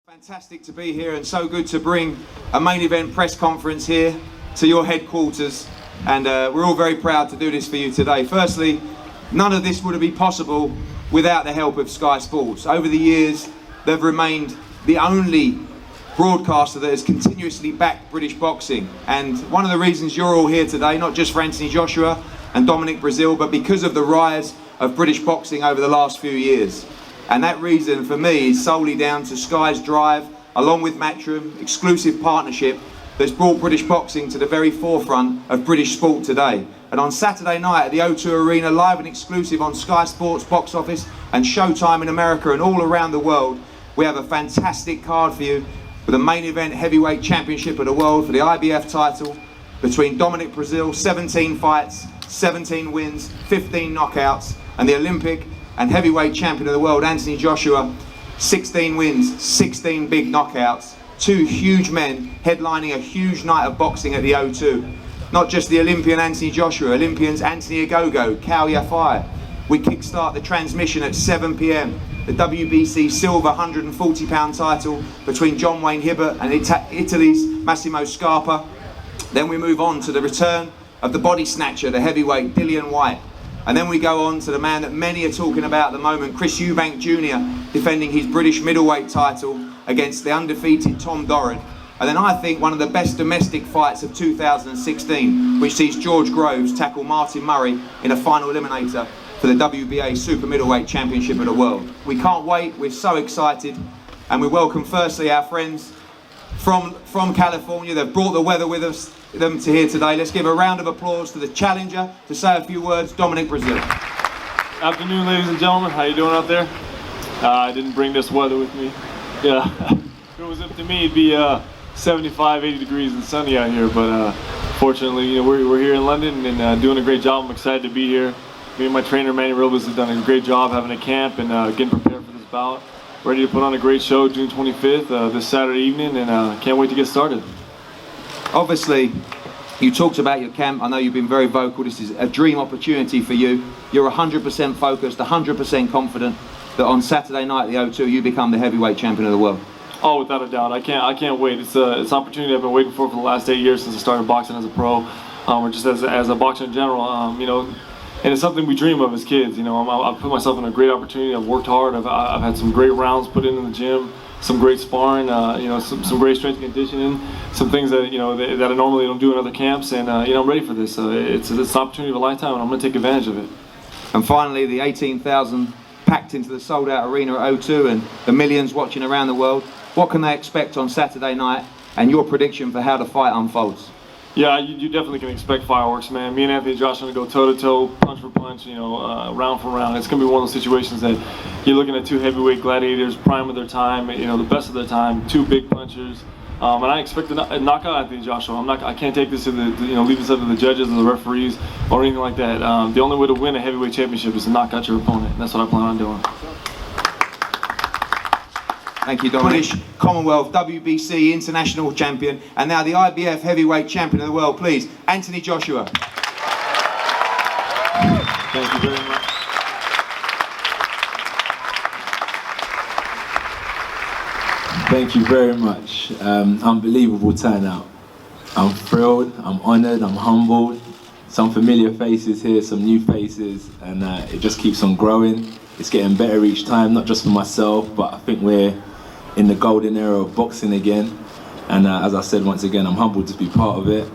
Fantastic to be here and so good to bring a main event press conference here to your headquarters, and we're all very proud to do this for you today. Firstly, none of this would have been possible without the help of Sky Sports. Over the years, they've remained the only broadcaster that has continuously backed British boxing, and one of the reasons you're all here today, not just for Anthony Joshua and Dominic Breazeale, but because of the rise of British boxing over the last few years. And that reason for me is solely down to Sky's drive, along with Matchroom, exclusive partnership that's brought British boxing to the very forefront of British sport today. And on Saturday night at the O2 Arena, live and exclusive on Sky Sports, Box Office and Showtime in America and all around the world, we have a fantastic card for you with a main event heavyweight championship of the world for the IBF title between Dominic Breazeale, 17 fights, 17 wins, 15 knockouts, and the Olympic and heavyweight champion of the world, Anthony Joshua, 16 wins, 16 big knockouts, two huge men headlining a huge night of boxing at the O2. Not just the Olympian Anthony Joshua, Olympians Anthony Ogogo, Kao Yafai. We kickstart the transmission at 7 p.m. The WBC silver 140-pound title between John Wayne Hibbert and Italy's Massimo Scarpa. Then we move on to the return of the body snatcher, the heavyweight Dillian Whyte. And then we go on to the man that many are talking about at the moment, Chris Eubank Jr., defending his British middleweight title against the undefeated Tom Doran. And then I think one of the best domestic fights of 2016, which sees George Groves tackle Martin Murray in a final eliminator for the WBA Super Middleweight Championship of the World. We can't wait, we're so excited, and we welcome firstly our friends from California. They've brought the weather with them to here today. Let's give a round of applause to the challenger to say a few words, Dominic Breazeale. Afternoon, ladies and gentlemen. How you doing out there? I didn't bring this weather with me. Yeah, if it was up to me, it'd be 75, 80 degrees and sunny out here. But fortunately, we're here in London and doing a great job. I'm excited to be here. Me and my trainer, Manny Robas, have done a great job having a camp and getting prepared for this bout. Ready to put on a great show June 25th, this Saturday evening, and can't wait to get started. Obviously, you talked about your camp. I know you've been very vocal. This is a dream opportunity for you. You're 100% focused, 100% confident that on Saturday night at the O2 you become the heavyweight champion of the world. Oh, without a doubt. I can't wait. It's an opportunity I've been waiting for the last 8 years since I started boxing as a pro, or just as a boxer in general. And it's something we dream of as kids. I've put myself in a great opportunity. I've worked hard. I've had some great rounds put in the gym, some great sparring, some great strength and conditioning, some things that that I normally don't do in other camps, and I'm ready for this. It's an opportunity of a lifetime, and I'm going to take advantage of it. And finally, the 18,000 packed into the sold-out arena at O2, and the millions watching around the world. What can they expect on Saturday night, and your prediction for how the fight unfolds? Yeah, you definitely can expect fireworks, man. Me and Anthony Joshua are going to go toe-to-toe, punch for punch, round for round. It's going to be one of those situations that you're looking at two heavyweight gladiators, prime of their time, the best of their time, two big punchers. And I expect to knock out Anthony Joshua. I can't take this to leave this up to the judges or the referees or anything like that. The only way to win a heavyweight championship is to knock out your opponent. And that's what I plan on doing. Thank you, Dominic. Commonwealth, WBC international champion, and now the IBF heavyweight champion of the world. Please, Anthony Joshua. Thank you very much. Thank you very much. Unbelievable turnout. I'm thrilled, I'm honoured, I'm humbled. Some familiar faces here, some new faces, and it just keeps on growing. It's getting better each time, not just for myself, but I think we're in the golden era of boxing again. And as I said, once again, I'm humbled to be part of it.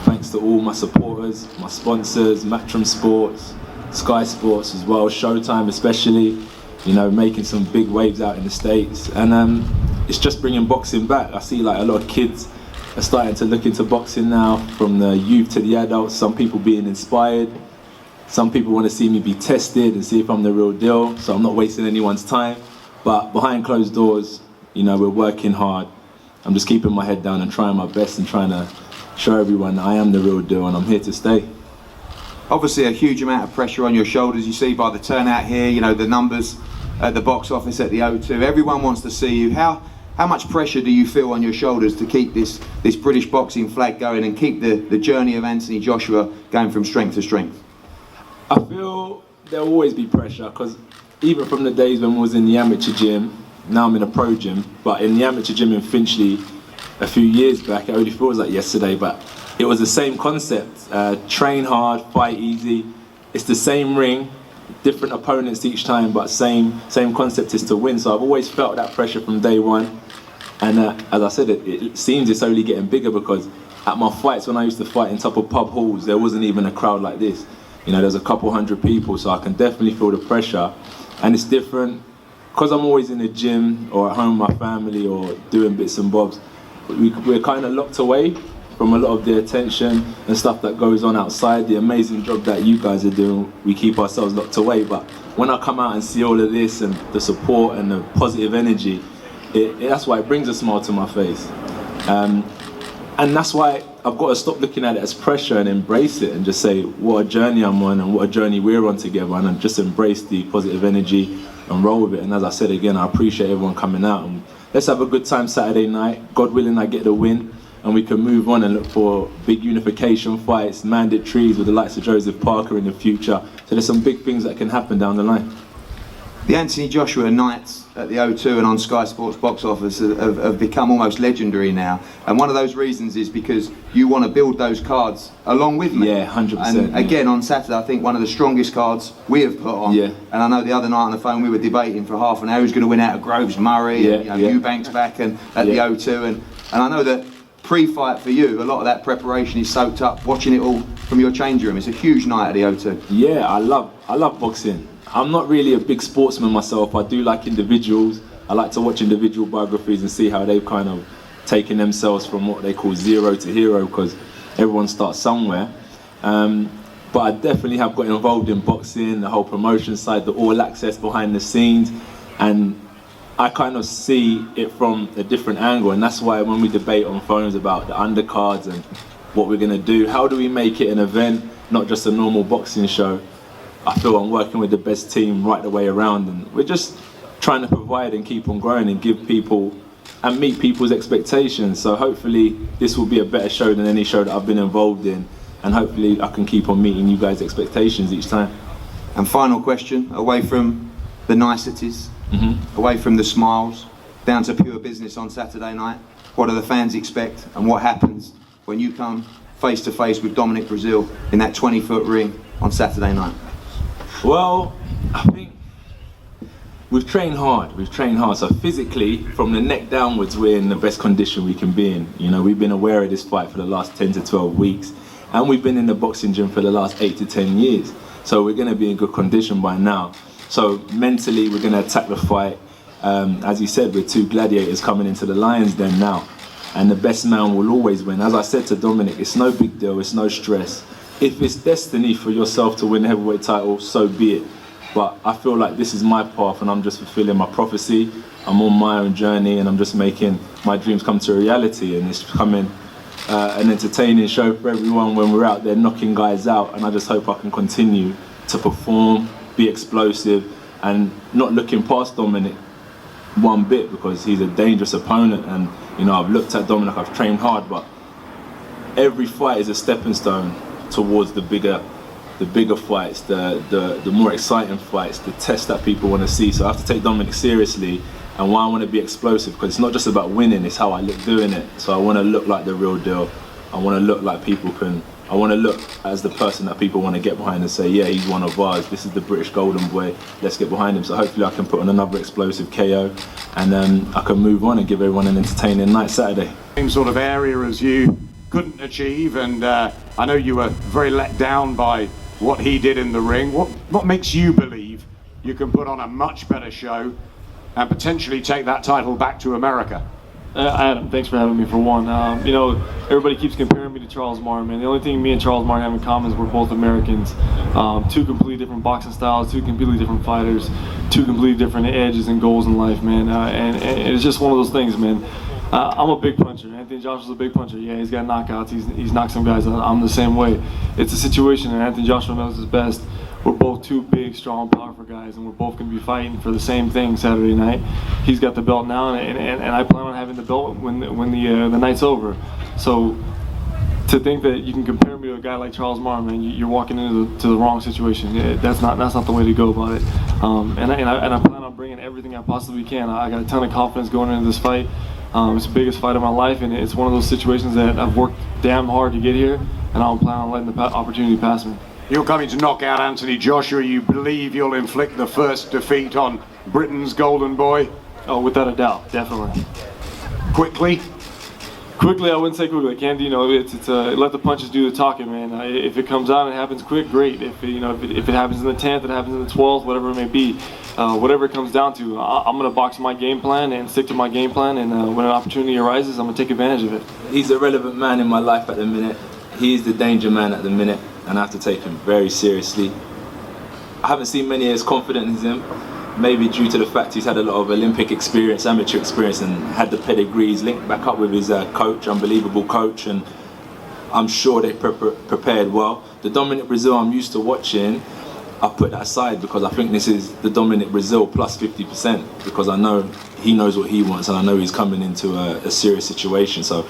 Thanks to all my supporters, my sponsors, Matchroom Sports, Sky Sports as well, Showtime especially, making some big waves out in the States. And it's just bringing boxing back. I see like a lot of kids are starting to look into boxing now, from the youth to the adults, some people being inspired. Some people want to see me be tested and see if I'm the real deal, so I'm not wasting anyone's time. But behind closed doors, we're working hard. I'm just keeping my head down and trying my best and trying to show everyone that I am the real deal and I'm here to stay. Obviously a huge amount of pressure on your shoulders, you see by the turnout here, the numbers at the box office at the O2. Everyone wants to see you. How much pressure do you feel on your shoulders to keep this British boxing flag going and keep the journey of Anthony Joshua going from strength to strength? I feel there'll always be pressure, because even from the days when we was in the amateur gym, now I'm in a pro gym, but in the amateur gym in Finchley a few years back, it only feels like yesterday, but it was the same concept. Train hard, fight easy. It's the same ring, different opponents each time, but same concept is to win. So I've always felt that pressure from day one. And as I said, it seems it's only getting bigger, because at my fights, when I used to fight in top of pub halls, there wasn't even a crowd like this. You know, there's a couple hundred people, so I can definitely feel the pressure. And it's different, because I'm always in the gym or at home with my family or doing bits and bobs. We're kind of locked away from a lot of the attention and stuff that goes on outside. The amazing job that you guys are doing, we keep ourselves locked away. But when I come out and see all of this and the support and the positive energy, that's why it brings a smile to my face. And that's why I've got to stop looking at it as pressure and embrace it and just say what a journey I'm on and what a journey we're on together, and just embrace the positive energy and roll with it. And as I said again, I appreciate everyone coming out. And let's have a good time Saturday night. God willing, I get the win, and we can move on and look for big unification fights, mandatories with the likes of Joseph Parker in the future. So there's some big things that can happen down the line. The Anthony Joshua nights at the O2 and on Sky Sports box office have become almost legendary now. And one of those reasons is because you want to build those cards along with me. Yeah, 100%. And again, on Saturday, I think one of the strongest cards we have put on. Yeah. And I know the other night on the phone we were debating for half an hour who's going to win out of Groves Murray, and Eubanks back and at the O2. And I know that pre-fight for you, a lot of that preparation is soaked up watching it all from your change room. It's a huge night at the O2. Yeah, I love boxing. I'm not really a big sportsman myself. I do like individuals. I like to watch individual biographies and see how they've kind of taken themselves from what they call zero to hero, because everyone starts somewhere. But I definitely have got involved in boxing, the whole promotion side, the all access behind the scenes, and I kind of see it from a different angle. And that's why when we debate on phones about the undercards and what we're going to do, how do we make it an event, not just a normal boxing show? I feel I'm working with the best team right the way around, and we're just trying to provide and keep on growing and give people and meet people's expectations. So hopefully this will be a better show than any show that I've been involved in, and hopefully I can keep on meeting you guys' expectations each time. And final question, away from the niceties, away from the smiles, down to pure business on Saturday night, what do the fans expect, and what happens when you come face to face with Dominic Breazeale in that 20-foot ring on Saturday night? Well, I think we've trained hard. So physically, from the neck downwards, we're in the best condition we can be in. You know, we've been aware of this fight for the last 10 to 12 weeks, and we've been in the boxing gym for the last 8 to 10 years. So we're going to be in good condition by now. So mentally, we're going to attack the fight. As you said, we're two gladiators coming into the lion's den now, and the best man will always win. As I said to Dominic, it's no big deal, it's no stress. If it's destiny for yourself to win the heavyweight title, so be it. But I feel like this is my path, and I'm just fulfilling my prophecy. I'm on my own journey, and I'm just making my dreams come to reality. And it's becoming an entertaining show for everyone when we're out there knocking guys out. And I just hope I can continue to perform, be explosive, and not looking past Dominic one bit, because he's a dangerous opponent. And you know, I've looked at Dominic, I've trained hard, but every fight is a stepping stone towards the bigger fights, the more exciting fights, the tests that people want to see. So I have to take Dominic seriously, and why I want to be explosive, because it's not just about winning, it's how I look doing it. So I want to look like the real deal. I want to look like I want to look as the person that people want to get behind and say, yeah, he's one of ours, this is the British Golden Boy, let's get behind him. So hopefully I can put on another explosive KO, and I can move on and give everyone an entertaining night Saturday. Same sort of area as you couldn't achieve, and I know you were very let down by what he did in the ring. What makes you believe you can put on a much better show and potentially take that title back to America? Adam, thanks for having me for one. You know, everybody keeps comparing me to Charles Martin, man. The only thing me and Charles Martin have in common is we're both Americans. Two completely different boxing styles, two completely different fighters, two completely different edges and goals in life, man. And it's just one of those things, man. I'm a big puncher. Anthony Joshua's a big puncher. Yeah, he's got knockouts. He's knocked some guys out. I'm the same way. It's a situation, and Anthony Joshua knows his best. We're both two big, strong, powerful guys, and we're both going to be fighting for the same thing Saturday night. He's got the belt now, and I plan on having the belt when the night's over. So to think that you can compare me to a guy like Charles Martin, man, you're walking into the wrong situation. That's not the way to go about it. And I plan on bringing everything I possibly can. I got a ton of confidence going into this fight. It's the biggest fight of my life, and it's one of those situations that I've worked damn hard to get here, and I don't plan on letting the opportunity pass me. You're coming to knock out Anthony Joshua. You believe you'll inflict the first defeat on Britain's golden boy? Oh, without a doubt, definitely. Quickly? Quickly, I wouldn't say quickly. Can't, it's let the punches do the talking, man. If it comes out and it happens quick, great. If it happens in the 10th, it happens in the 12th, whatever it may be, whatever it comes down to, I'm gonna box my game plan and stick to my game plan. And when an opportunity arises, I'm gonna take advantage of it. He's a relevant man in my life at the minute. He is the danger man at the minute, and I have to take him very seriously. I haven't seen many as confident as him. Maybe due to the fact he's had a lot of Olympic experience, amateur experience, and had the pedigree. He's linked back up with his coach, unbelievable coach, and I'm sure they prepared well. The Dominic Breazeale I'm used to watching, I put that aside because I think this is the Dominic Breazeale plus 50%, because I know he knows what he wants, and I know he's coming into a serious situation. So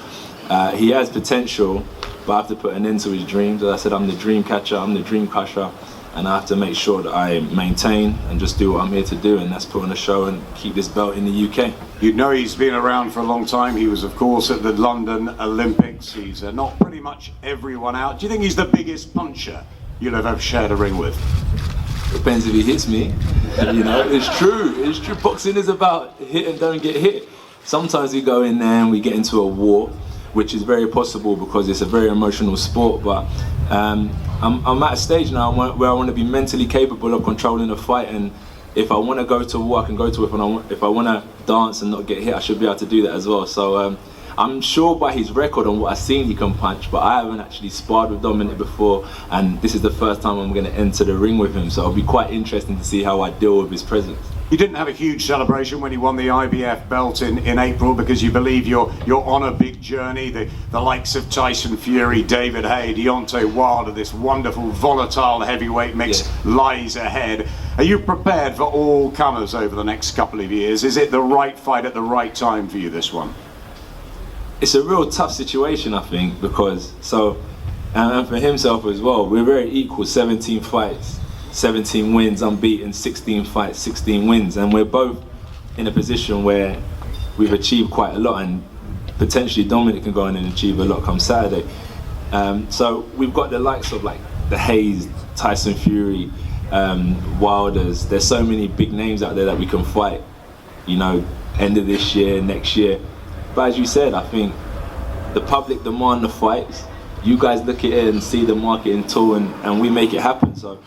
he has potential, but I have to put an end to his dreams. As I said, I'm the dream catcher, I'm the dream crusher. And I have to make sure that I maintain and just do what I'm here to do, and that's put on a show and keep this belt in the UK. You know he's been around for a long time. He was, of course, at the London Olympics. He's knocked pretty much everyone out. Do you think he's the biggest puncher you'll have ever shared a ring with? Depends if he hits me. It's true. It's true. Boxing is about hit and don't get hit. Sometimes we go in there and we get into a war, which is very possible because it's a very emotional sport, but I'm at a stage now where I want to be mentally capable of controlling a fight, and if I want to go to war, I can go to it. If I want to dance and not get hit, I should be able to do that as well. So I'm sure by his record on what I've seen he can punch, but I haven't actually sparred with Dominic before, and this is the first time I'm going to enter the ring with him, so it'll be quite interesting to see how I deal with his presence. You didn't have a huge celebration when you won the IBF belt in April because you believe you're on a big journey. The likes of Tyson Fury, David Haye, Deontay Wilder, this wonderful volatile heavyweight mix lies ahead. Are you prepared for all comers over the next couple of years? Is it the right fight at the right time for you, this one? It's a real tough situation, I think, because and for himself as well, we're very equal, 17 fights. 17 wins, unbeaten, 16 fights, 16 wins, and we're both in a position where we've achieved quite a lot, and potentially Dominic can go in and achieve a lot come Saturday. So we've got the likes of like the Hayes, Tyson Fury, Wilders. There's so many big names out there that we can fight, end of this year, next year. But as you said, I think the public demand the fights. You guys look at it and see the marketing tool, and we make it happen. So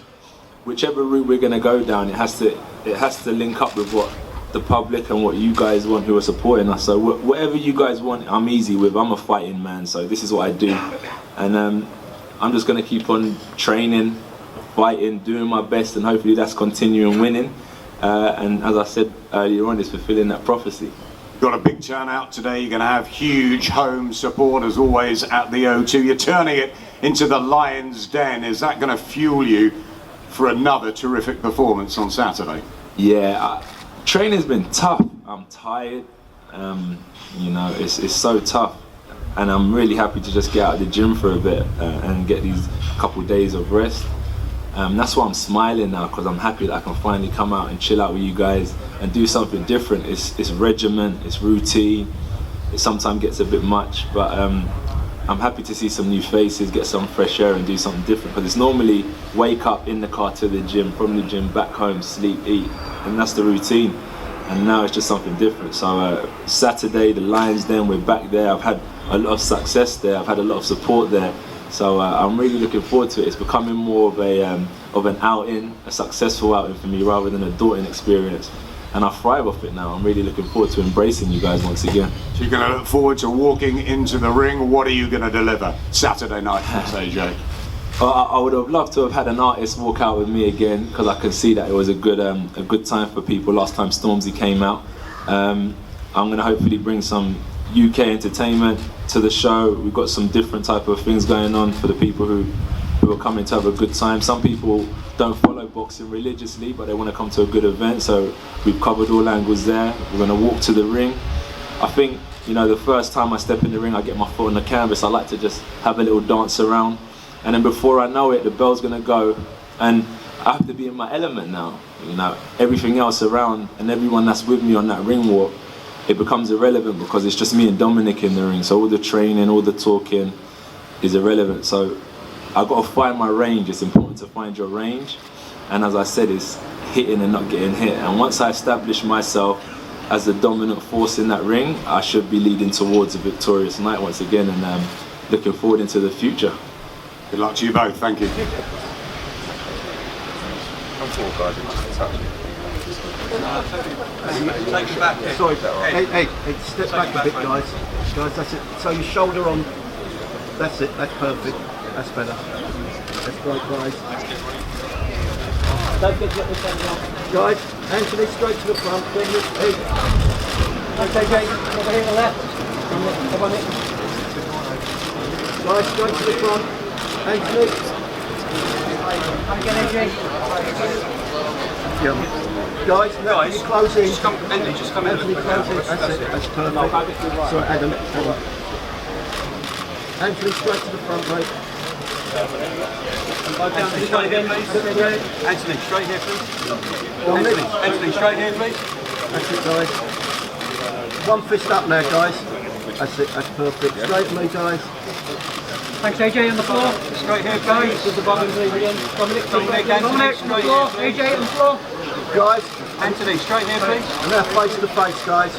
whichever route we're going to go down, it has to link up with what the public and what you guys want who are supporting us. So whatever you guys want, I'm easy with. I'm a fighting man, so this is what I do, and I'm just going to keep on training, fighting, doing my best, and hopefully that's continuing winning. And as I said earlier on, it's fulfilling that prophecy. Got a big turnout today. You're going to have huge home support as always at the O2. You're turning it into the Lion's Den. Is that going to fuel you for another terrific performance on Saturday? Yeah, training's been tough. I'm tired. It's so tough, and I'm really happy to just get out of the gym for a bit and get these couple days of rest. That's why I'm smiling now, because I'm happy that I can finally come out and chill out with you guys and do something different. It's regiment, it's routine. It sometimes gets a bit much, but I'm happy to see some new faces, get some fresh air and do something different, because it's normally wake up in the car to the gym, from the gym back home, sleep, eat, and that's the routine. And now it's just something different. So Saturday, the Lions Den, we're back there. I've had a lot of success there. I've had a lot of support there. So I'm really looking forward to it. It's becoming more of an outing, a successful outing for me, rather than a daunting experience. And I thrive off it now. I'm really looking forward to embracing you guys once again. So you're going to look forward to walking into the ring. What are you going to deliver Saturday night, AJ? I would have loved to have had an artist walk out with me again, because I can see that it was a good time for people. Last time Stormzy came out. I'm going to hopefully bring some UK entertainment to the show. We've got some different type of things going on for the people who are coming to have a good time. Some people don't follow boxing religiously, but they want to come to a good event, so we've covered all angles there. We're going to walk to the ring, I think, you know, the first time I step in the ring, I get my foot on the canvas, I like to just have a little dance around. And then before I know it, the bell's gonna go, and I have to be in my element now. You know, everything else around and everyone that's with me on that ring walk, it becomes irrelevant because it's just me and Dominic in the ring. So all the training, all the talking is irrelevant. So I've got to find my range. It's important to find your range. And as I said, it's hitting and not getting hit. And once I establish myself as the dominant force in that ring, I should be leading towards a victorious night once again, and looking forward into the future. Good luck to you both. Thank you. Come forward, guys. Take it back. Sorry, hey, step back a bit, guys. Guys, that's it. So your shoulder on. That's it. That's perfect. That's better. That's great, guys. Don't get the center off. Guys, Anthony, straight to the front. Hey. Okay, Jay, over here to the left. Come on in. Guys, straight to the front. Anthony. Again, AJ. Yeah. Guys, no, you're closing. Just come in. Anthony, closing. That's it. That's perfect. Sorry, Adam. Anthony, straight to the front, mate. Anthony, straight here, please. Anthony, straight here, please. Anthony, straight here, please. That's it, guys. One fist up now, guys. That's it. That's perfect. Straight to me, guys. Thanks, AJ, on the floor. Straight here, please. With the bottom again. Dominic, Anthony, on the straight floor. here, AJ, on the floor. Guys, Anthony, straight here, please. and now face to the face, guys.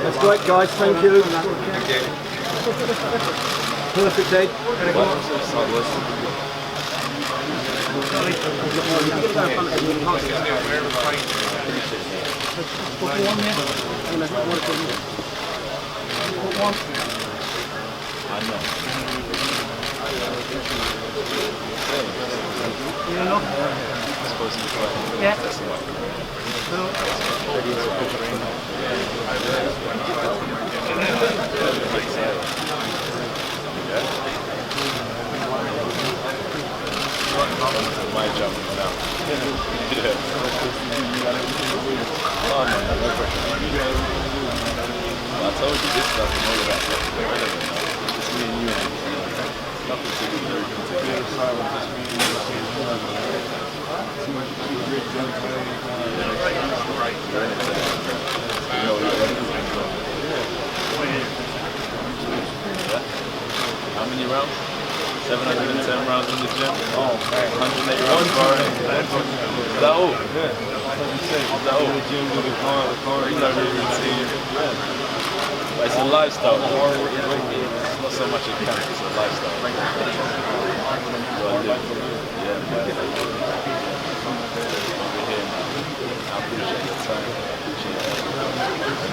That's great, guys. Thank you. Perfect, Ed. My jump now. I told you this stuff and all of that stuff is irrelevant. It's me and you. Nothing to do with How many rounds? 710 rounds in the gym. Oh, 108 rounds sparring. Is that all? Yeah. Is that all? The gym, do the car, regular routine. But it's a lifestyle. It's not so much a camp, it's a lifestyle. Yeah. Over here now. I appreciate your time. I appreciate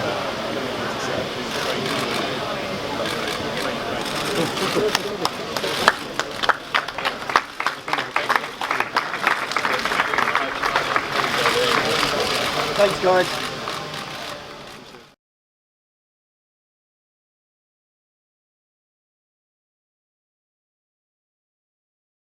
Thanks, guys.